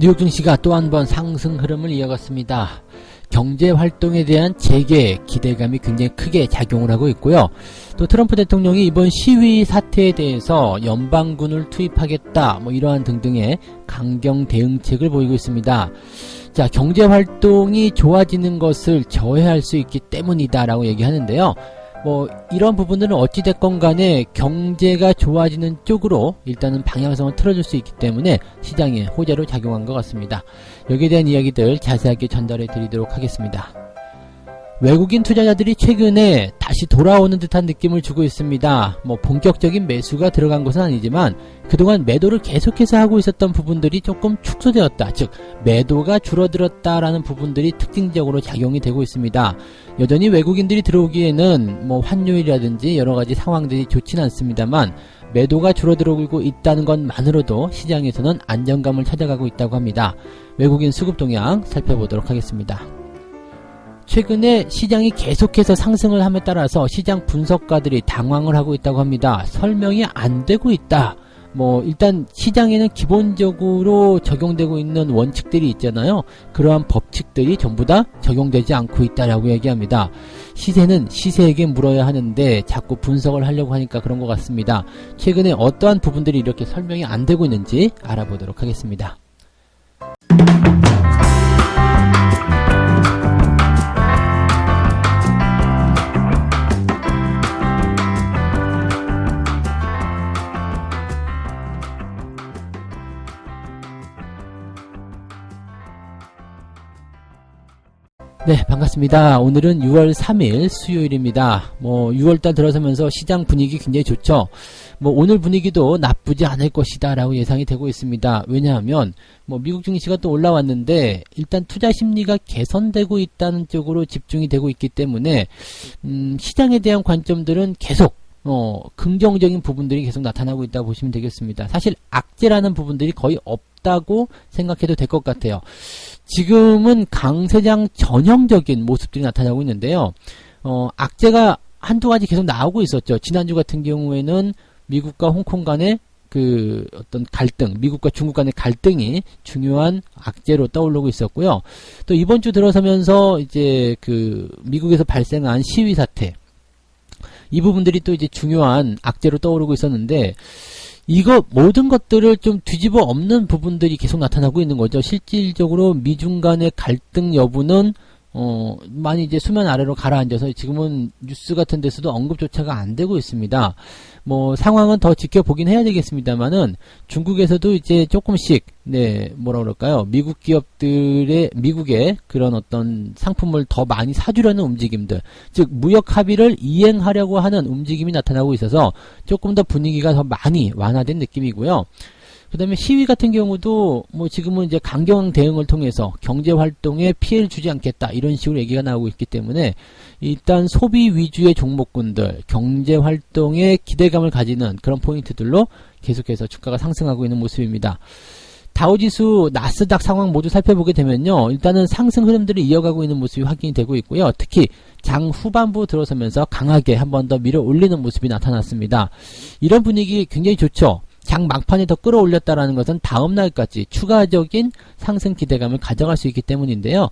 뉴욕 증시가 또 한 번 상승 흐름을 이어갔습니다. 경제 활동에 대한 재개 기대감이 굉장히 크게 작용을 하고 있고요. 또 트럼프 대통령이 이번 시위 사태에 대해서 연방군을 투입하겠다 이러한 등등의 강경 대응책을 보이고 있습니다. 자, 경제 활동이 좋아지는 것을 저해할 수 있기 때문이다 라고 얘기하는데요. 이런 부분들은 어찌됐건 간에 경제가 좋아지는 쪽으로 일단은 방향성을 틀어줄 수 있기 때문에 시장에 호재로 작용한 것 같습니다. 여기에 대한 이야기들 자세하게 전달해 드리도록 하겠습니다. 외국인 투자자들이 최근에 다시 돌아오는 듯한 느낌을 주고 있습니다. 본격적인 매수가 들어간 것은 아니지만 그동안 매도를 계속해서 하고 있었던 부분들이 조금 축소되었다. 즉 매도가 줄어들었다라는 부분들이 특징적으로 작용이 되고 있습니다. 여전히 외국인들이 들어오기에는 환율이라든지 여러가지 상황들이 좋지는 않습니다만 매도가 줄어들고 있다는 것만으로도 시장에서는 안정감을 찾아가고 있다고 합니다. 외국인 수급 동향 살펴보도록 하겠습니다. 최근에 시장이 계속해서 상승을 함에 따라서 시장 분석가들이 당황을 하고 있다고 합니다. 설명이 안 되고 있다. 일단 시장에는 기본적으로 적용되고 있는 원칙들이 있잖아요. 그러한 법칙들이 전부 다 적용되지 않고 있다라고 얘기합니다. 시세는 시세에게 물어야 하는데 자꾸 분석을 하려고 하니까 그런 것 같습니다. 최근에 어떠한 부분들이 이렇게 설명이 안 되고 있는지 알아보도록 하겠습니다. 네, 반갑습니다. 오늘은 6월 3일 수요일입니다. 6월달 들어서면서 시장 분위기 굉장히 좋죠. 오늘 분위기도 나쁘지 않을 것이다 라고 예상이 되고 있습니다. 왜냐하면 미국 증시가 또 올라왔는데 일단 투자 심리가 개선되고 있다는 쪽으로 집중이 되고 있기 때문에 시장에 대한 관점들은 계속 긍정적인 부분들이 계속 나타나고 있다고 보시면 되겠습니다. 사실 악재라는 부분들이 거의 없다고 생각해도 될 것 같아요. 지금은 강세장 전형적인 모습들이 나타나고 있는데요. 악재가 한두 가지 계속 나오고 있었죠. 지난주 같은 경우에는 미국과 홍콩 간의 어떤 갈등, 미국과 중국 간의 갈등이 중요한 악재로 떠오르고 있었고요. 또 이번 주 들어서면서 이제 미국에서 발생한 시위 사태, 이 부분들이 또 이제 중요한 악재로 떠오르고 있었는데, 이거 모든 것들을 좀 뒤집어 엎는 부분들이 계속 나타나고 있는 거죠. 실질적으로 미중 간의 갈등 여부는 많이 이제 수면 아래로 가라앉아서 지금은 뉴스 같은 데서도 언급조차가 안 되고 있습니다. 상황은 더 지켜보긴 해야 되겠습니다만은 중국에서도 이제 조금씩 미국 기업들의 미국의 그런 어떤 상품을 더 많이 사주려는 움직임들, 즉 무역 합의를 이행하려고 하는 움직임이 나타나고 있어서 조금 더 분위기가 더 많이 완화된 느낌이고요. 그 다음에 시위 같은 경우도 지금은 이제 강경 대응을 통해서 경제 활동에 피해를 주지 않겠다 이런 식으로 얘기가 나오고 있기 때문에 일단 소비 위주의 종목군들, 경제 활동에 기대감을 가지는 그런 포인트들로 계속해서 주가가 상승하고 있는 모습입니다. 다우지수, 나스닥 상황 모두 살펴보게 되면요, 일단은 상승 흐름들이 이어가고 있는 모습이 확인이 되고 있고요. 특히 장 후반부 들어서면서 강하게 한 번 더 밀어 올리는 모습이 나타났습니다. 이런 분위기 굉장히 좋죠. 장 막판에 더 끌어올렸다라는 것은 다음 날까지 추가적인 상승 기대감을 가져갈 수 있기 때문인데요.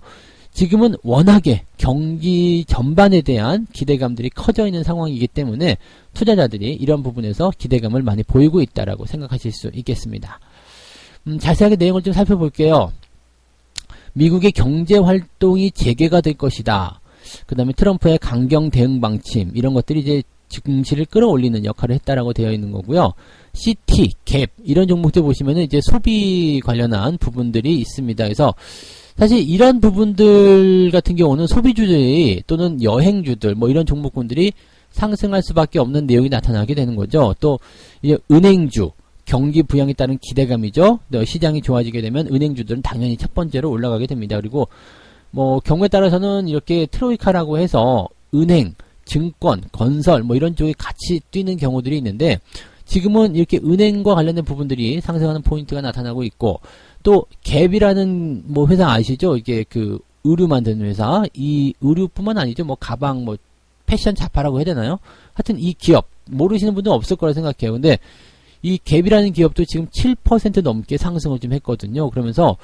지금은 워낙에 경기 전반에 대한 기대감들이 커져 있는 상황이기 때문에 투자자들이 이런 부분에서 기대감을 많이 보이고 있다라고 생각하실 수 있겠습니다. 자세하게 내용을 좀 살펴볼게요. 미국의 경제 활동이 재개가 될 것이다. 그 다음에 트럼프의 강경 대응 방침, 이런 것들이 이제 증시를 끌어올리는 역할을 했다라고 되어 있는 거고요. CT, 갭 이런 종목들 보시면은 이제 소비 관련한 부분들이 있습니다. 그래서 사실 이런 부분들 같은 경우는 소비주들이 또는 여행주들 이런 종목군들이 상승할 수밖에 없는 내용이 나타나게 되는 거죠. 또 이제 은행주, 경기 부양에 따른 기대감이죠. 시장이 좋아지게 되면 은행주들은 당연히 첫 번째로 올라가게 됩니다. 그리고 경우에 따라서는 이렇게 트로이카라고 해서 은행, 증권, 건설 이런 쪽에 같이 뛰는 경우들이 있는데, 지금은 이렇게 은행과 관련된 부분들이 상승하는 포인트가 나타나고 있고, 또 갭이라는 회사 아시죠? 이게 의류 만드는 회사, 이 의류뿐만 아니죠. 가방, 패션 자파라고 해야 되나요? 하여튼 이 기업 모르시는 분도 없을 거라 생각해요. 근데 이 갭이라는 기업도 지금 7% 넘게 상승을 좀 했거든요. 그러면서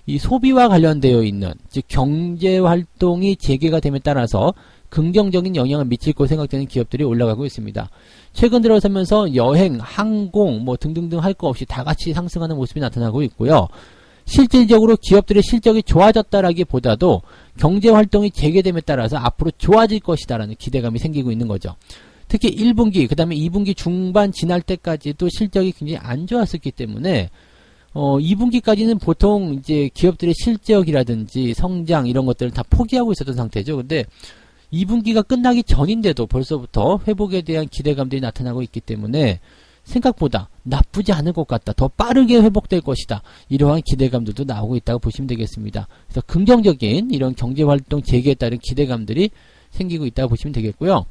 이 소비와 관련되어 있는, 즉 경제활동이 재개가 됨에 따라서 긍정적인 영향을 미칠 것으로 생각되는 기업들이 올라가고 있습니다. 최근 들어서면서 여행, 항공 뭐 등등등 할 거 없이 다 같이 상승하는 모습이 나타나고 있고요. 실질적으로 기업들의 실적이 좋아졌다라기보다도 경제활동이 재개됨에 따라서 앞으로 좋아질 것이다라는 기대감이 생기고 있는 거죠. 특히 1분기, 그 다음에 2분기 중반 지날 때까지도 실적이 굉장히 안 좋았었기 때문에 2분기까지는 보통 이제 기업들의 실적이라든지 성장 이런 것들을 다 포기하고 있었던 상태죠. 근데 2분기가 끝나기 전인데도 벌써부터 회복에 대한 기대감들이 나타나고 있기 때문에 생각보다 나쁘지 않을 것 같다. 더 빠르게 회복될 것이다. 이러한 기대감들도 나오고 있다고 보시면 되겠습니다. 그래서 긍정적인 이런 경제활동 재개에 따른 기대감들이 생기고 있다고 보시면 되겠고요.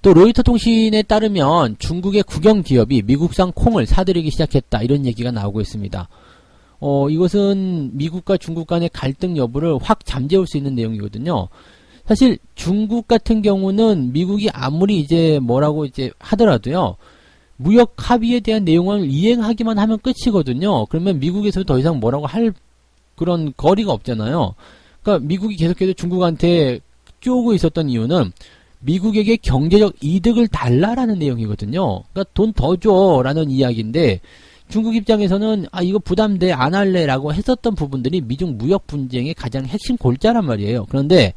또 로이터 통신에 따르면 중국의 국영기업이 미국산 콩을 사들이기 시작했다. 이런 얘기가 나오고 있습니다. 이것은 미국과 중국 간의 갈등 여부를 확 잠재울 수 있는 내용이거든요. 사실 중국 같은 경우는 미국이 아무리 이제 뭐라고 이제 하더라도요. 무역 합의에 대한 내용을 이행하기만 하면 끝이거든요. 그러면 미국에서 더 이상 뭐라고 할 그런 거리가 없잖아요. 그러니까 미국이 계속해서 중국한테 쪼고 있었던 이유는 미국에게 경제적 이득을 달라라는 내용이거든요. 그러니까 돈 더 줘라는 이야기인데 중국 입장에서는 이거 부담돼 안 할래라고 했었던 부분들이 미중 무역 분쟁의 가장 핵심 골자란 말이에요. 그런데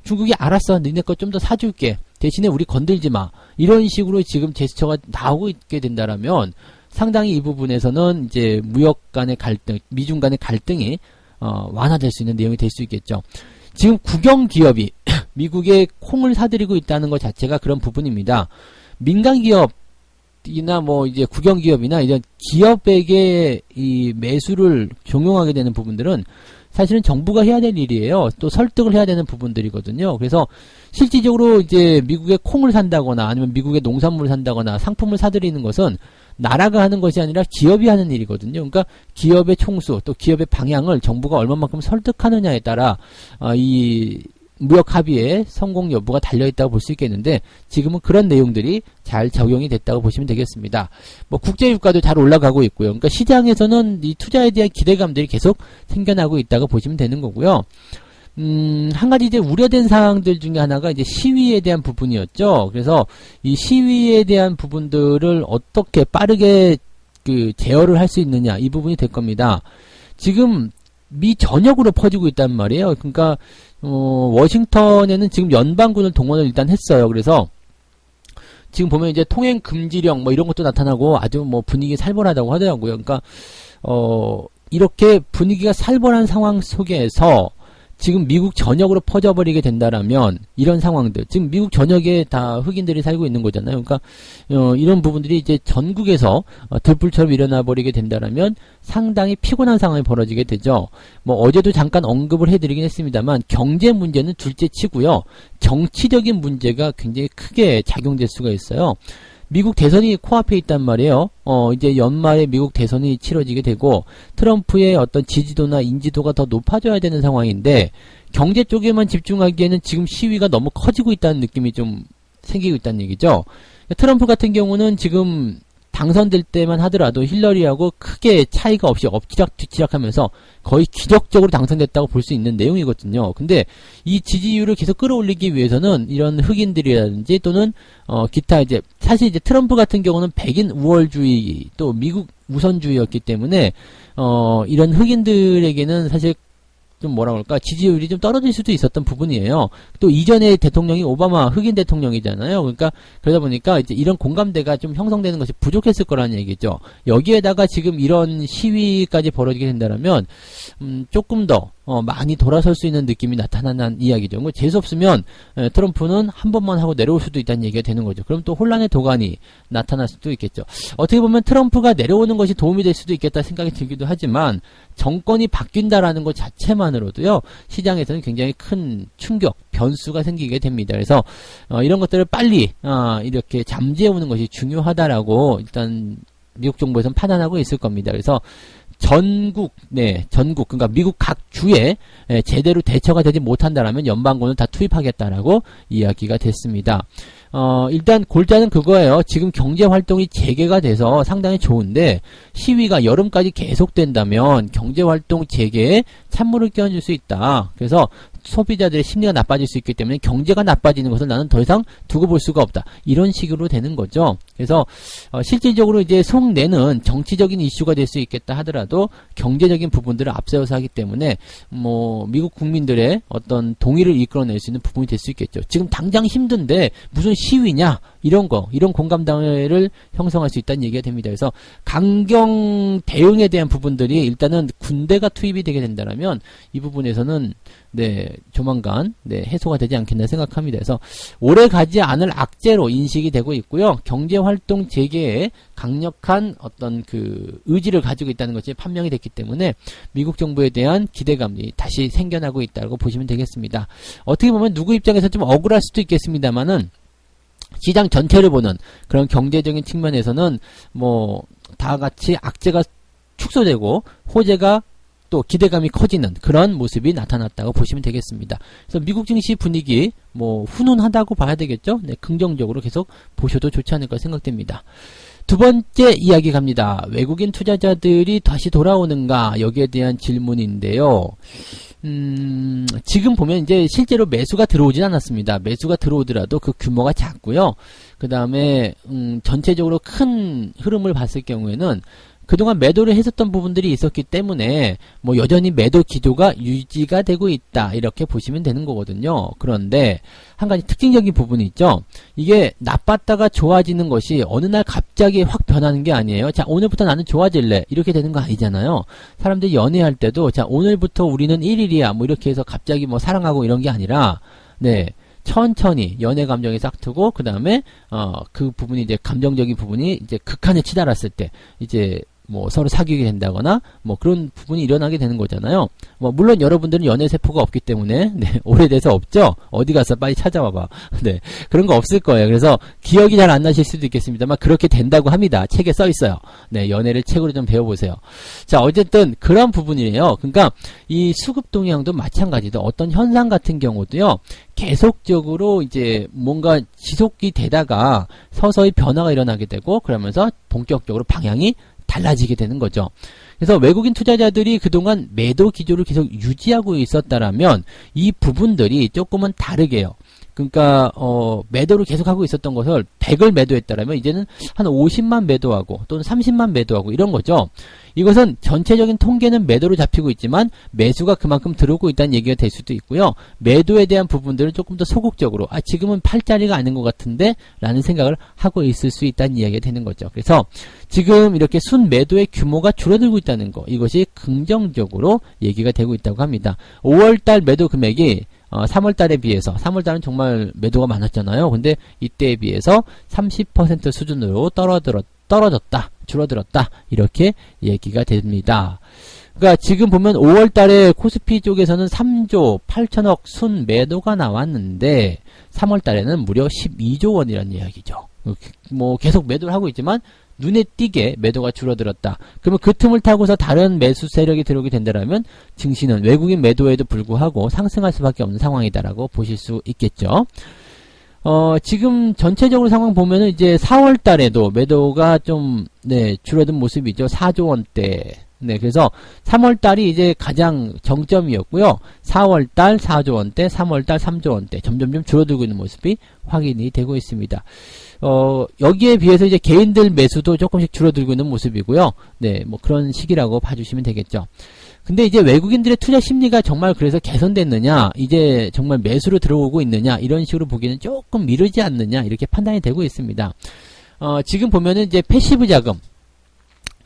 중국이 알았어, 니네 거 좀 더 사줄게. 대신에 우리 건들지 마. 이런 식으로 지금 제스처가 나오고 있게 된다라면 상당히 이 부분에서는 이제 무역 간의 갈등, 미중 간의 갈등이 완화될 수 있는 내용이 될 수 있겠죠. 지금 국영 기업이 미국에 콩을 사들이고 있다는 것 자체가 그런 부분입니다. 민간 기업이나 뭐 이제 국영 기업이나 이런 기업에게 이 매수를 종용하게 되는 부분들은 사실은 정부가 해야 될 일이에요. 또 설득을 해야 되는 부분들이거든요. 그래서 실질적으로 이제 미국에 콩을 산다거나 아니면 미국의 농산물을 산다거나 상품을 사들이는 것은 나라가 하는 것이 아니라 기업이 하는 일이거든요. 그러니까 기업의 총수 또 기업의 방향을 정부가 얼마만큼 설득하느냐에 따라 이 무역 합의의 성공 여부가 달려있다고 볼 수 있겠는데 지금은 그런 내용들이 잘 적용이 됐다고 보시면 되겠습니다. 뭐 국제유가도 잘 올라가고 있고요. 그러니까 시장에서는 이 투자에 대한 기대감들이 계속 생겨나고 있다고 보시면 되는 거고요. 한 가지 이제 우려된 사항들 중에 하나가 이제 시위에 대한 부분이었죠. 그래서 이 시위에 대한 부분들을 어떻게 빠르게 제어를 할 수 있느냐 이 부분이 될 겁니다. 지금 미 전역으로 퍼지고 있단 말이에요. 그러니까 워싱턴에는 지금 연방군을 동원을 일단 했어요. 그래서 지금 보면 이제 통행 금지령 뭐 이런 것도 나타나고 아주 뭐 분위기 살벌하다고 하더라고요. 그러니까 이렇게 분위기가 살벌한 상황 속에서 지금 미국 전역으로 퍼져버리게 된다라면 이런 상황들 지금 미국 전역에 다 흑인들이 살고 있는 거잖아요. 그러니까 이런 부분들이 이제 전국에서 들불처럼 일어나 버리게 된다라면 상당히 피곤한 상황이 벌어지게 되죠. 뭐 어제도 잠깐 언급을 해드리긴 했습니다만 경제 문제는 둘째치고요. 정치적인 문제가 굉장히 크게 작용될 수가 있어요. 미국 대선이 코앞에 있단 말이에요. 이제 연말에 미국 대선이 치러지게 되고 트럼프의 어떤 지지도나 인지도가 더 높아져야 되는 상황인데 경제 쪽에만 집중하기에는 지금 시위가 너무 커지고 있다는 느낌이 좀 생기고 있다는 얘기죠. 트럼프 같은 경우는 지금 당선될 때만 하더라도 힐러리하고 크게 차이가 없이 엎치락뒤치락 하면서 거의 기적적으로 당선됐다고 볼 수 있는 내용이거든요. 근데 이 지지율을 계속 끌어올리기 위해서는 이런 흑인들이라든지 또는 기타 이제 사실 이제 트럼프 같은 경우는 백인 우월주의 또 미국 우선주의였기 때문에 이런 흑인들에게는 사실 좀 뭐라 그럴까 지지율이 좀 떨어질 수도 있었던 부분이에요. 또 이전의 대통령이 오바마 흑인 대통령이잖아요. 그러니까 그러다 보니까 이제 이런 공감대가 좀 형성되는 것이 부족했을 거라는 얘기죠. 여기에다가 지금 이런 시위까지 벌어지게 된다면 조금 더 많이 돌아설 수 있는 느낌이 나타나는 이야기죠. 뭐 재수 없으면 트럼프는 한 번만 하고 내려올 수도 있다는 얘기가 되는 거죠. 그럼 또 혼란의 도가니 나타날 수도 있겠죠. 어떻게 보면 트럼프가 내려오는 것이 도움이 될 수도 있겠다 생각이 들기도 하지만 정권이 바뀐다라는 것 자체만으로도요 시장에서는 굉장히 큰 충격, 변수가 생기게 됩니다. 그래서 이런 것들을 빨리 이렇게 잠재우는 것이 중요하다라고 일단 미국 정부에서는 판단하고 있을 겁니다. 그래서 전국, 그러니까 미국 각 주에 제대로 대처가 되지 못한다라면 연방군을 다 투입하겠다라고 이야기가 됐습니다. 일단 골자는 그거예요. 지금 경제활동이 재개가 돼서 상당히 좋은데 시위가 여름까지 계속된다면 경제활동 재개에 찬물을 끼얹을 수 있다. 그래서 소비자들의 심리가 나빠질 수 있기 때문에 경제가 나빠지는 것을 나는 더 이상 두고 볼 수가 없다. 이런 식으로 되는 거죠. 그래서 실질적으로 이제 속내는 정치적인 이슈가 될 수 있겠다 하더라도 경제적인 부분들을 앞세워서 하기 때문에 뭐 미국 국민들의 어떤 동의를 이끌어낼 수 있는 부분이 될 수 있겠죠. 지금 당장 힘든데 무슨 시위냐 이런 공감대를 형성할 수 있다는 얘기가 됩니다. 그래서 강경 대응에 대한 부분들이 일단은 군대가 투입이 되게 된다면 이 부분에서는 조만간 해소가 되지 않겠나 생각합니다. 그래서 오래 가지 않을 악재로 인식이 되고 있고요. 경제활동 재개에 강력한 어떤 그 의지를 가지고 있다는 것이 판명이 됐기 때문에 미국 정부에 대한 기대감이 다시 생겨나고 있다고 보시면 되겠습니다. 어떻게 보면 누구 입장에서 좀 억울할 수도 있겠습니다만은 시장 전체를 보는 그런 경제적인 측면에서는 뭐 다 같이 악재가 축소되고 호재가 또 기대감이 커지는 그런 모습이 나타났다고 보시면 되겠습니다. 그래서 미국 증시 분위기 뭐 훈훈하다고 봐야 되겠죠. 긍정적으로 계속 보셔도 좋지 않을까 생각됩니다. 두 번째 이야기 갑니다. 외국인 투자자들이 다시 돌아오는가 여기에 대한 질문인데요. 지금 보면 이제 실제로 매수가 들어오진 않았습니다. 매수가 들어오더라도 그 규모가 작고요. 그 다음에 전체적으로 큰 흐름을 봤을 경우에는 그동안 매도를 했었던 부분들이 있었기 때문에 뭐 여전히 매도 기조가 유지가 되고 있다 이렇게 보시면 되는 거거든요. 그런데 한 가지 특징적인 부분이 있죠. 이게 나빴다가 좋아지는 것이 어느 날 갑자기 확 변하는 게 아니에요. 자, 오늘부터 나는 좋아질래 이렇게 되는 거 아니잖아요. 사람들이 연애할 때도 자, 오늘부터 우리는 1일이야 뭐 이렇게 해서 갑자기 뭐 사랑하고 이런 게 아니라 천천히 연애 감정이 싹트고 그 다음에 그 부분이 이제 감정적인 부분이 이제 극한에 치달았을 때 이제 뭐 서로 사귀게 된다거나 뭐 그런 부분이 일어나게 되는 거잖아요. 뭐 물론 여러분들은 연애 세포가 없기 때문에 오래돼서 없죠. 어디 가서 빨리 찾아와봐. 그런 거 없을 거예요. 그래서 기억이 잘 안 나실 수도 있겠습니다만 그렇게 된다고 합니다. 책에 써 있어요. 연애를 책으로 좀 배워보세요. 자, 어쨌든 그런 부분이에요. 그러니까 이 수급 동향도 마찬가지로 어떤 현상 같은 경우도요. 계속적으로 이제 뭔가 지속이 되다가 서서히 변화가 일어나게 되고 그러면서 본격적으로 방향이 달라지게 되는 거죠. 그래서 외국인 투자자들이 그동안 매도 기조를 계속 유지하고 있었다라면 이 부분들이 조금은 다르게요. 그러니까 매도를 계속하고 있었던 것을 100을 매도했다라면 이제는 한 50만 매도하고 또는 30만 매도하고 이런 거죠. 이것은 전체적인 통계는 매도로 잡히고 있지만 매수가 그만큼 들어오고 있다는 얘기가 될 수도 있고요. 매도에 대한 부분들은 조금 더 소극적으로 지금은 팔 자리가 아닌 것 같은데 라는 생각을 하고 있을 수 있다는 이야기가 되는 거죠. 그래서 지금 이렇게 순매도의 규모가 줄어들고 있다는 거 이것이 긍정적으로 얘기가 되고 있다고 합니다. 5월달 매도 금액이 3월달에 비해서 3월달은 정말 매도가 많았잖아요. 근데 이때에 비해서 30% 수준으로 줄어들었다 이렇게 얘기가 됩니다. 그러니까 지금 보면 5월달에 코스피 쪽에서는 3조 8천억 순 매도가 나왔는데 3월달에는 무려 12조 원이라는 이야기죠. 뭐 계속 매도를 하고 있지만 눈에 띄게 매도가 줄어들었다. 그러면 그 틈을 타고서 다른 매수 세력이 들어오게 된다면 증시는 외국인 매도에도 불구하고 상승할 수밖에 없는 상황이다라고 보실 수 있겠죠. 지금 전체적으로 상황 보면은 이제 4월 달에도 매도가 좀, 줄어든 모습이죠. 4조 원대. 그래서 3월 달이 이제 가장 정점이었고요. 4월 달 4조 원대, 3월 달 3조 원대. 점점점 줄어들고 있는 모습이 확인이 되고 있습니다. 여기에 비해서 이제 개인들 매수도 조금씩 줄어들고 있는 모습이고요. 뭐 그런 시기라고 봐주시면 되겠죠. 근데 이제 외국인들의 투자 심리가 정말 그래서 개선됐느냐, 이제 정말 매수로 들어오고 있느냐, 이런 식으로 보기에는 조금 미루지 않느냐, 이렇게 판단이 되고 있습니다. 지금 보면은 이제 패시브 자금,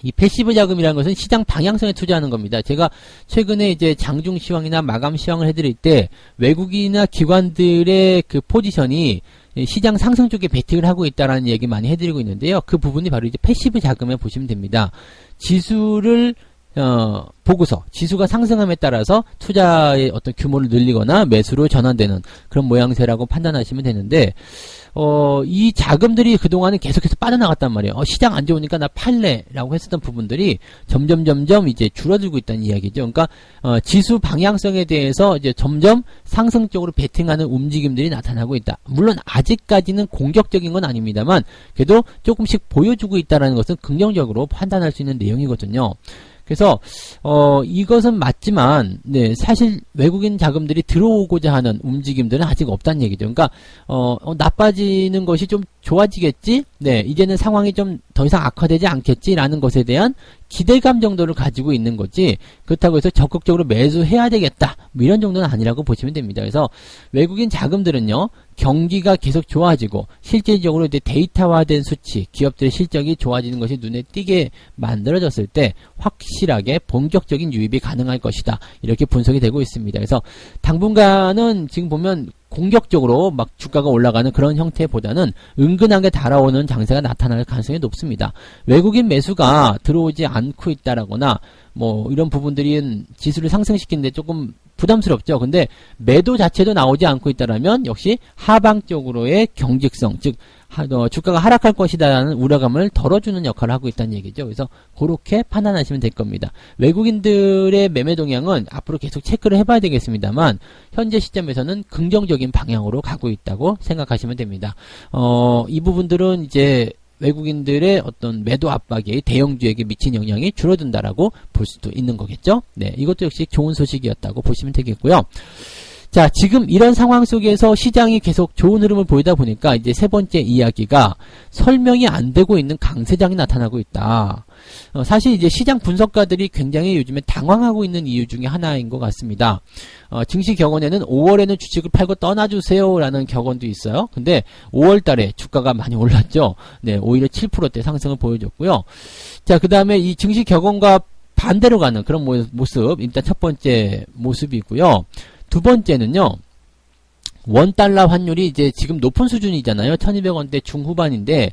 이 패시브 자금이라는 것은 시장 방향성에 투자하는 겁니다. 제가 최근에 이제 장중 시황이나 마감 시황을 해드릴 때 외국인이나 기관들의 그 포지션이 시장 상승 쪽에 베팅을 하고 있다라는 얘기 많이 해드리고 있는데요. 그 부분이 바로 이제 패시브 자금에 보시면 됩니다. 지수를 보고서, 지수가 상승함에 따라서 투자의 어떤 규모를 늘리거나 매수로 전환되는 그런 모양새라고 판단하시면 되는데, 이 자금들이 그동안은 계속해서 빠져나갔단 말이에요. 시장 안 좋으니까 나 팔래라고 했었던 부분들이 점점 이제 줄어들고 있다는 이야기죠. 그러니까, 지수 방향성에 대해서 이제 점점 상승 쪽으로 베팅하는 움직임들이 나타나고 있다. 물론 아직까지는 공격적인 건 아닙니다만, 그래도 조금씩 보여주고 있다는 것은 긍정적으로 판단할 수 있는 내용이거든요. 그래서 이것은 맞지만 사실 외국인 자금들이 들어오고자 하는 움직임들은 아직 없다는 얘기죠. 그러니까 나빠지는 것이 좀 좋아지겠지? 이제는 상황이 좀 더 이상 악화되지 않겠지라는 것에 대한 기대감 정도를 가지고 있는 거지, 그렇다고 해서 적극적으로 매수해야 되겠다, 뭐 이런 정도는 아니라고 보시면 됩니다. 그래서 외국인 자금들은요, 경기가 계속 좋아지고 실질적으로 이제 데이터화된 수치, 기업들의 실적이 좋아지는 것이 눈에 띄게 만들어졌을 때 확실하게 본격적인 유입이 가능할 것이다, 이렇게 분석이 되고 있습니다. 그래서 당분간은 지금 보면 공격적으로 막 주가가 올라가는 그런 형태보다는 은근하게 달아오는 장세가 나타날 가능성이 높습니다. 외국인 매수가 들어오지 않고 있다라거나 뭐 이런 부분들이 지수를 상승시키는데 조금 부담스럽죠. 근데 매도 자체도 나오지 않고 있다라면 역시 하방 쪽으로의 경직성, 즉 주가가 하락할 것이다라는 우려감을 덜어주는 역할을 하고 있다는 얘기죠. 그래서 그렇게 판단하시면 될 겁니다. 외국인들의 매매 동향은 앞으로 계속 체크를 해봐야 되겠습니다만 현재 시점에서는 긍정적인 방향으로 가고 있다고 생각하시면 됩니다. 이 부분들은 이제 외국인들의 어떤 매도 압박이 대형주에게 미친 영향이 줄어든다라고 볼 수도 있는 거겠죠. 이것도 역시 좋은 소식이었다고 보시면 되겠고요. 자, 지금 이런 상황 속에서 시장이 계속 좋은 흐름을 보이다 보니까 이제 세 번째 이야기가 설명이 안 되고 있는 강세장이 나타나고 있다. 사실 이제 시장 분석가들이 굉장히 요즘에 당황하고 있는 이유 중에 하나인 것 같습니다. 증시 격언에는 5월에는 주식을 팔고 떠나주세요 라는 격언도 있어요. 근데 5월 달에 주가가 많이 올랐죠. 오히려 7%대 상승을 보여줬고요. 자, 그 다음에 이 증시 격언과 반대로 가는 그런 모습, 일단 첫 번째 모습이고요. 두 번째는요, 원달러 환율이 이제 지금 높은 수준이잖아요. 1200원대 중후반인데,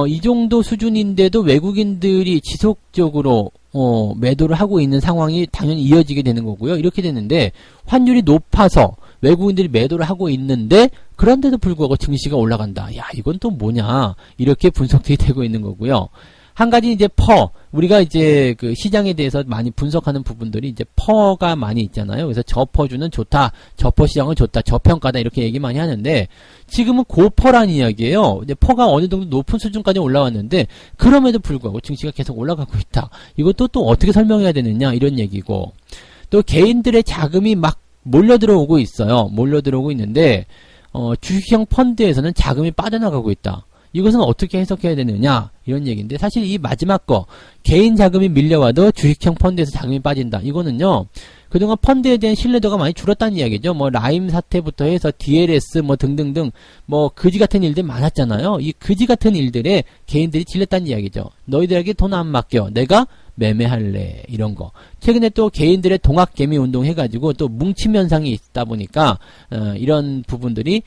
이 정도 수준인데도 외국인들이 지속적으로, 매도를 하고 있는 상황이 당연히 이어지게 되는 거고요. 이렇게 되는데, 환율이 높아서 외국인들이 매도를 하고 있는데, 그런데도 불구하고 증시가 올라간다. 야, 이건 또 뭐냐. 이렇게 분석이 되고 있는 거고요. 한 가지 이제 우리가 이제 그 시장에 대해서 많이 분석하는 부분들이 이제 퍼가 많이 있잖아요. 그래서 저퍼주는 좋다, 저퍼 시장은 좋다, 저평가다, 이렇게 얘기 많이 하는데, 지금은 고퍼란 이야기예요. 이제 퍼가 어느 정도 높은 수준까지 올라왔는데, 그럼에도 불구하고 증시가 계속 올라가고 있다. 이것도 또 어떻게 설명해야 되느냐, 이런 얘기고, 또 개인들의 자금이 막 몰려 들어오고 있어요. 몰려 들어오고 있는데, 주식형 펀드에서는 자금이 빠져나가고 있다. 이것은 어떻게 해석해야 되느냐, 이런 얘기인데, 사실 이 마지막 거, 개인 자금이 밀려와도 주식형 펀드에서 자금이 빠진다. 이거는요, 그동안 펀드에 대한 신뢰도가 많이 줄었다는 이야기죠. 뭐 라임 사태부터 해서 DLS 뭐 등등등 뭐 그지 같은 일들 많았잖아요. 이 그지 같은 일들에 개인들이 질렸다는 이야기죠. 너희들에게 돈 안 맡겨, 내가 매매할래, 이런 거. 최근에 또 개인들의 동학개미 운동 해가지고 또 뭉침 현상이 있다 보니까 이런 부분들이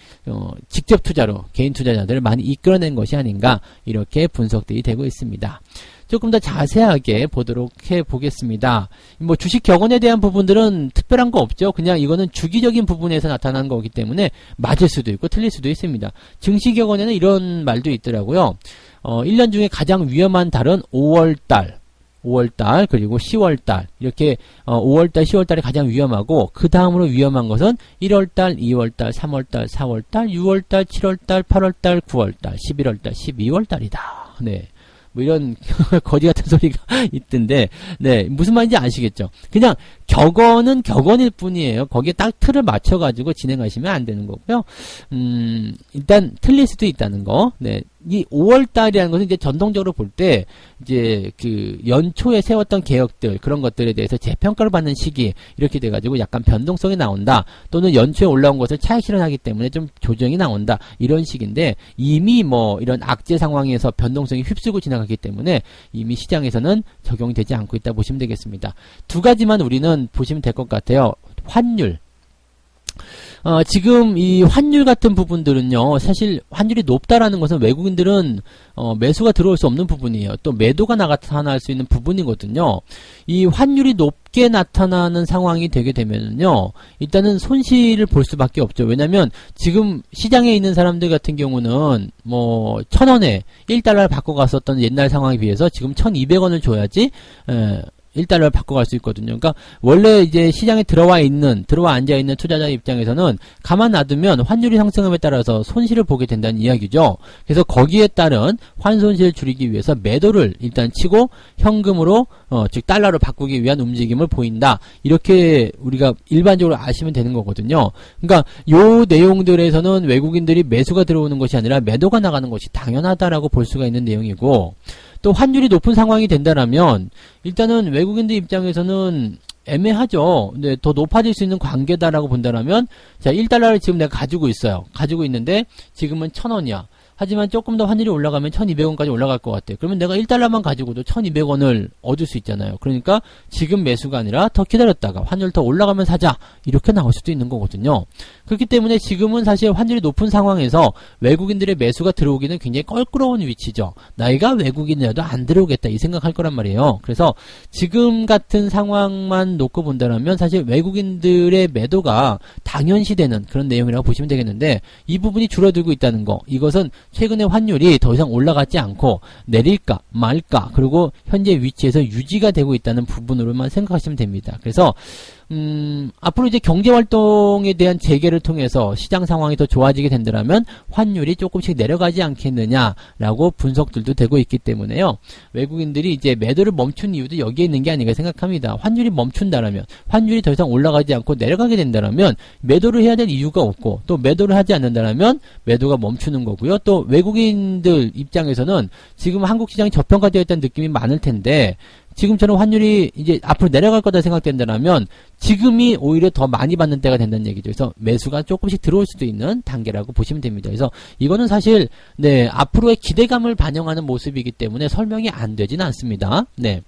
직접 투자로 개인 투자자들을 많이 이끌어낸 것이 아닌가, 이렇게 분석들이 되고 있습니다. 조금 더 자세하게 보도록 해보겠습니다. 뭐 주식 격언에 대한 부분들은 특별한 거 없죠. 그냥 이거는 주기적인 부분에서 나타난 거기 때문에 맞을 수도 있고 틀릴 수도 있습니다. 증시 격언에는 이런 말도 있더라고요. 1년 중에 가장 위험한 달은 5월달 그리고 10월달, 이렇게 5월달 10월달이 가장 위험하고, 그 다음으로 위험한 것은 1월달 2월달 3월달 4월달 6월달 7월달 8월달 9월달 11월달 12월달이다. 뭐 이런 거지 같은 소리가 있던데, 무슨 말인지 아시겠죠? 그냥 격언은 격언일 뿐이에요. 거기에 딱 틀을 맞춰가지고 진행하시면 안 되는 거고요. 일단 틀릴 수도 있다는 거. 이 5월달이라는 것은 이제 전통적으로 볼 때 이제 그 연초에 세웠던 계획들, 그런 것들에 대해서 재평가를 받는 시기, 이렇게 돼가지고 약간 변동성이 나온다, 또는 연초에 올라온 것을 차익 실현하기 때문에 좀 조정이 나온다, 이런 식인데, 이미 뭐 이런 악재 상황에서 변동성이 휩쓰고 지나가기 때문에 이미 시장에서는 적용이 되지 않고 있다 보시면 되겠습니다. 두 가지만 우리는 보시면 될 것 같아요. 환율. 지금 이 환율 같은 부분들은요, 사실 환율이 높다라는 것은 외국인들은 매수가 들어올 수 없는 부분이에요. 또 매도가 나타날 수 있는 부분이거든요. 이 환율이 높게 나타나는 상황이 되게 되면은요, 일단은 손실을 볼 수밖에 없죠. 왜냐면 지금 시장에 있는 사람들 같은 경우는 뭐 1,000원에 1달러를 바꿔갔었던 옛날 상황에 비해서 지금 1,200원을 줘야지 1달러를 바꿔갈 수 있거든요. 그러니까 원래 이제 시장에 들어와 앉아있는 투자자 입장에서는 가만 놔두면 환율이 상승함에 따라서 손실을 보게 된다는 이야기죠. 그래서 거기에 따른 환손실을 줄이기 위해서 매도를 일단 치고 현금으로 즉 달러로 바꾸기 위한 움직임을 보인다. 이렇게 우리가 일반적으로 아시면 되는 거거든요. 그러니까 요 내용들에서는 외국인들이 매수가 들어오는 것이 아니라 매도가 나가는 것이 당연하다라고 볼 수가 있는 내용이고, 또 환율이 높은 상황이 된다라면 일단은 외국인들 입장에서는 애매하죠. 근데 더 높아질 수 있는 관계다라고 본다라면, 자, 1달러를 지금 내가 가지고 있어요. 가지고 있는데 지금은 1,000원이야. 하지만 조금 더 환율이 올라가면 1,200원까지 올라갈 것 같아. 그러면 내가 1달러만 가지고도 1,200원을 얻을 수 있잖아요. 그러니까 지금 매수가 아니라 더 기다렸다가 환율 더 올라가면 사자. 이렇게 나올 수도 있는 거거든요. 그렇기 때문에 지금은 사실 환율이 높은 상황에서 외국인들의 매수가 들어오기는 굉장히 껄끄러운 위치죠. 나이가 외국인이라도 안 들어오겠다 이 생각할 거란 말이에요. 그래서 지금 같은 상황만 놓고 본다면 사실 외국인들의 매도가 당연시되는 그런 내용이라고 보시면 되겠는데, 이 부분이 줄어들고 있다는 거, 이것은 최근에 환율이 더 이상 올라가지 않고 내릴까 말까, 그리고 현재 위치에서 유지가 되고 있다는 부분으로만 생각하시면 됩니다. 그래서 앞으로 이제 경제활동에 대한 재개를 통해서 시장 상황이 더 좋아지게 된다면 환율이 조금씩 내려가지 않겠느냐라고 분석들도 되고 있기 때문에요. 외국인들이 이제 매도를 멈춘 이유도 여기에 있는 게 아닌가 생각합니다. 환율이 멈춘다라면, 환율이 더 이상 올라가지 않고 내려가게 된다면 매도를 해야 될 이유가 없고, 또 매도를 하지 않는다면 매도가 멈추는 거고요. 또 외국인들 입장에서는 지금 한국 시장이 저평가되어 있다는 느낌이 많을 텐데, 지금처럼 환율이 이제 앞으로 내려갈 거다 생각된다면 지금이 오히려 더 많이 받는 때가 된다는 얘기죠. 그래서 매수가 조금씩 들어올 수도 있는 단계라고 보시면 됩니다. 그래서 이거는 사실 앞으로의 기대감을 반영하는 모습이기 때문에 설명이 안 되진 않습니다. 네.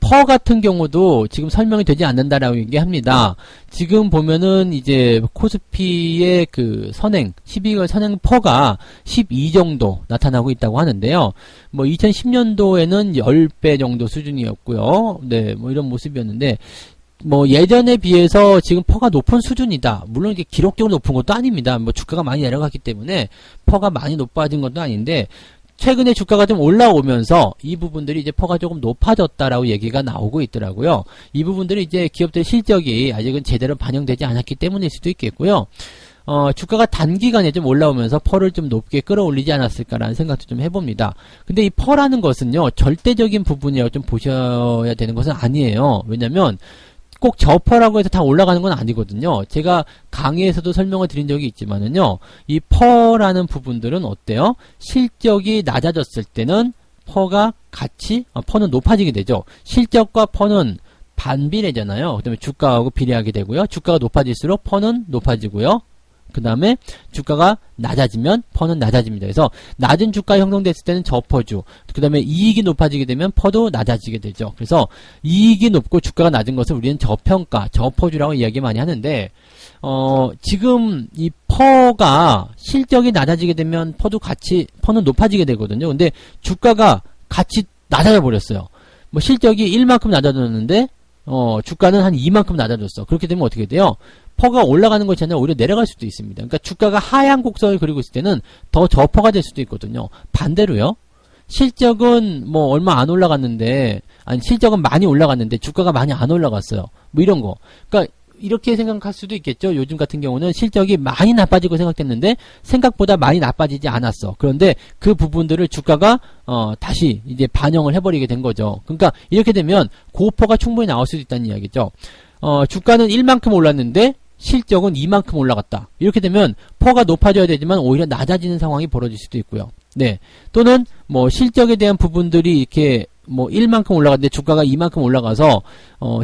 퍼 같은 경우도 지금 설명이 되지 않는다라고 얘기합니다. 지금 보면은 이제 코스피의 그 선행, 12개월 선행 퍼가 12 정도 나타나고 있다고 하는데요. 뭐 2010년도에는 10배 정도 수준이었고요. 네, 뭐 이런 모습이었는데, 뭐 예전에 비해서 지금 퍼가 높은 수준이다. 물론 이게 기록적으로 높은 것도 아닙니다. 뭐 주가가 많이 내려갔기 때문에 퍼가 많이 높아진 것도 아닌데, 최근에 주가가 좀 올라오면서 이 부분들이 이제 퍼가 조금 높아졌다라고 얘기가 나오고 있더라고요. 이 부분들이 이제 기업들 실적이 아직은 제대로 반영되지 않았기 때문일 수도 있겠고요. 주가가 단기간에 좀 올라오면서 퍼를 좀 높게 끌어올리지 않았을까라는 생각도 좀 해봅니다. 근데 이 퍼라는 것은요, 절대적인 부분이라고 좀 보셔야 되는 것은 아니에요. 왜냐면 꼭 저퍼라고 해서 다 올라가는 건 아니거든요. 제가 강의에서도 설명을 드린 적이 있지만은요, 이 퍼라는 부분들은 어때요? 실적이 낮아졌을 때는 퍼가 같이, 퍼는 높아지게 되죠. 실적과 퍼는 반비례잖아요. 그 다음에 주가하고 비례하게 되고요. 주가가 높아질수록 퍼는 높아지고요. 그 다음에 주가가 낮아지면 퍼는 낮아집니다. 그래서 낮은 주가 형성됐을 때는 저퍼주, 그 다음에 이익이 높아지게 되면 퍼도 낮아지게 되죠. 그래서 이익이 높고 주가가 낮은 것을 우리는 저평가, 저퍼주라고 이야기 많이 하는데, 지금 이 퍼가 실적이 낮아지게 되면 퍼는 높아지게 되거든요. 근데 주가가 같이 낮아져 버렸어요. 뭐 실적이 1만큼 낮아졌는데 주가는 한 2만큼 낮아졌어. 그렇게 되면 어떻게 돼요? 퍼가 올라가는 것이 아니라 오히려 내려갈 수도 있습니다. 그러니까 주가가 하향 곡선을 그리고 있을 때는 더 저퍼가 될 수도 있거든요. 반대로요. 실적은 뭐 얼마 안 올라갔는데, 아니 실적은 많이 올라갔는데 주가가 많이 안 올라갔어요. 뭐 이런 거. 그러니까 이렇게 생각할 수도 있겠죠. 요즘 같은 경우는 실적이 많이 나빠지고 생각됐는데 생각보다 많이 나빠지지 않았어. 그런데 그 부분들을 주가가 다시 이제 반영을 해버리게 된 거죠. 그러니까 이렇게 되면 고퍼가 충분히 나올 수도 있다는 이야기죠. 주가는 1만큼 올랐는데 실적은 2만큼 올라갔다. 이렇게 되면 퍼가 높아져야 되지만 오히려 낮아지는 상황이 벌어질 수도 있고요. 네. 또는 뭐 실적에 대한 부분들이 이렇게 뭐 1만큼 올라갔는데 주가가 2만큼 올라가서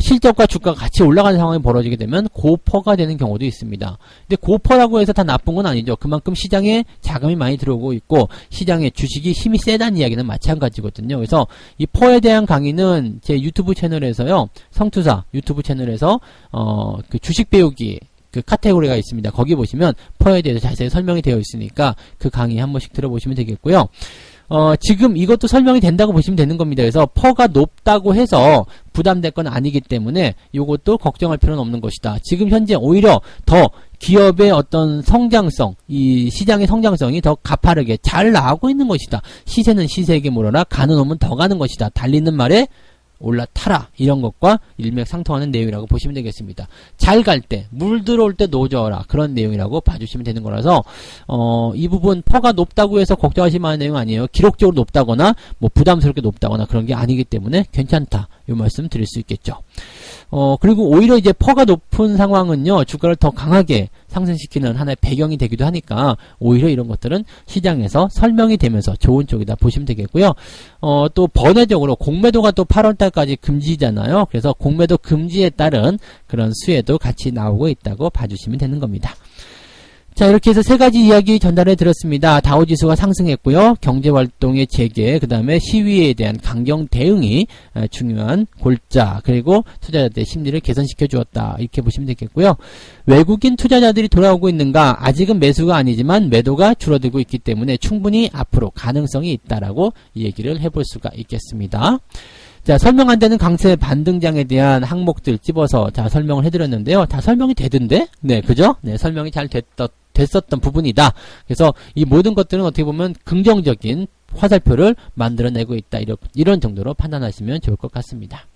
실적과 주가가 같이 올라가는 상황이 벌어지게 되면 고퍼가 되는 경우도 있습니다. 근데 고퍼라고 해서 다 나쁜 건 아니죠. 그만큼 시장에 자금이 많이 들어오고 있고 시장에 주식이 힘이 세다는 이야기는 마찬가지거든요. 그래서 이 퍼에 대한 강의는 제 유튜브 채널에서요, 성투사 유튜브 채널에서 그 주식 배우기 그 카테고리가 있습니다. 거기 보시면 퍼에 대해서 자세히 설명이 되어 있으니까 그 강의 한 번씩 들어보시면 되겠고요. 지금 이것도 설명이 된다고 보시면 되는 겁니다. 그래서 퍼가 높다고 해서 부담될 건 아니기 때문에 이것도 걱정할 필요는 없는 것이다. 지금 현재 오히려 더 기업의 어떤 성장성, 이 시장의 성장성이 더 가파르게 잘 나가고 있는 것이다. 시세는 시세에게 물어라. 가는 놈은 더 가는 것이다. 달리는 말에 올라타라. 이런 것과 일맥상통하는 내용이라고 보시면 되겠습니다. 잘 갈 때, 물 들어올 때 노져라. 그런 내용이라고 봐주시면 되는 거라서 이 부분 퍼가 높다고 해서 걱정하실 만한 내용 아니에요. 기록적으로 높다거나 뭐 부담스럽게 높다거나 그런 게 아니기 때문에 괜찮다. 이 말씀 드릴 수 있겠죠. 그리고 오히려 이제 퍼가 높은 상황은요, 주가를 더 강하게 상승시키는 하나의 배경이 되기도 하니까 오히려 이런 것들은 시장에서 설명이 되면서 좋은 쪽이다 보시면 되겠고요. 또 번외적으로 공매도가 또 8월달까지 금지잖아요. 그래서 공매도 금지에 따른 그런 수혜도 같이 나오고 있다고 봐주시면 되는 겁니다. 자, 이렇게 해서 세 가지 이야기 전달해 드렸습니다. 다우지수가 상승했고요. 경제활동의 재개, 그 다음에 시위에 대한 강경 대응이 중요한 골자, 그리고 투자자들의 심리를 개선시켜 주었다. 이렇게 보시면 되겠고요. 외국인 투자자들이 돌아오고 있는가? 아직은 매수가 아니지만 매도가 줄어들고 있기 때문에 충분히 앞으로 가능성이 있다라고 얘기를 해볼 수가 있겠습니다. 자, 설명 안 되는 강세 반등장에 대한 항목들 찝어서 자, 설명을 해드렸는데요. 다 설명이 되던데? 네, 그죠? 네, 설명이 잘 됐었던 부분이다. 그래서 이 모든 것들은 어떻게 보면 긍정적인 화살표를 만들어내고 있다. 이런 정도로 판단하시면 좋을 것 같습니다.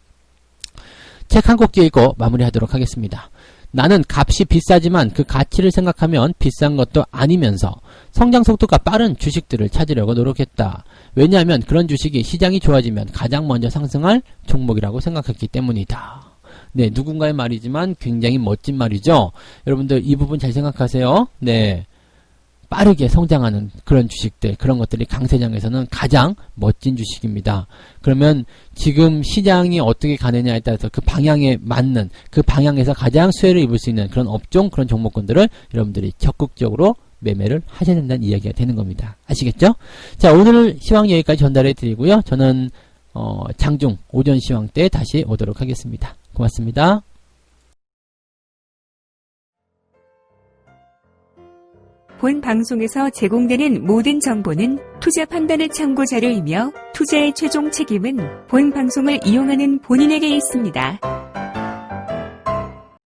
책 한 곡 읽고 마무리하도록 하겠습니다. 나는 값이 비싸지만 그 가치를 생각하면 비싼 것도 아니면서 성장 속도가 빠른 주식들을 찾으려고 노력했다. 왜냐하면 그런 주식이 시장이 좋아지면 가장 먼저 상승할 종목이라고 생각했기 때문이다. 네, 누군가의 말이지만 굉장히 멋진 말이죠. 여러분들 이 부분 잘 생각하세요. 네, 빠르게 성장하는 그런 주식들, 그런 것들이 강세장에서는 가장 멋진 주식입니다. 그러면 지금 시장이 어떻게 가느냐에 따라서 그 방향에 맞는, 그 방향에서 가장 수혜를 입을 수 있는 그런 업종, 그런 종목군들을 여러분들이 적극적으로 매매를 하셔야 된다는 이야기가 되는 겁니다. 아시겠죠? 자, 오늘 시황 여기까지 전달해 드리고요. 저는 장중 오전 시황 때 다시 오도록 하겠습니다. 고맙습니다. 본 방송에서 제공되는 모든 정보는 투자 판단의 참고 자료이며 투자의 최종 책임은 본 방송을 이용하는 본인에게 있습니다.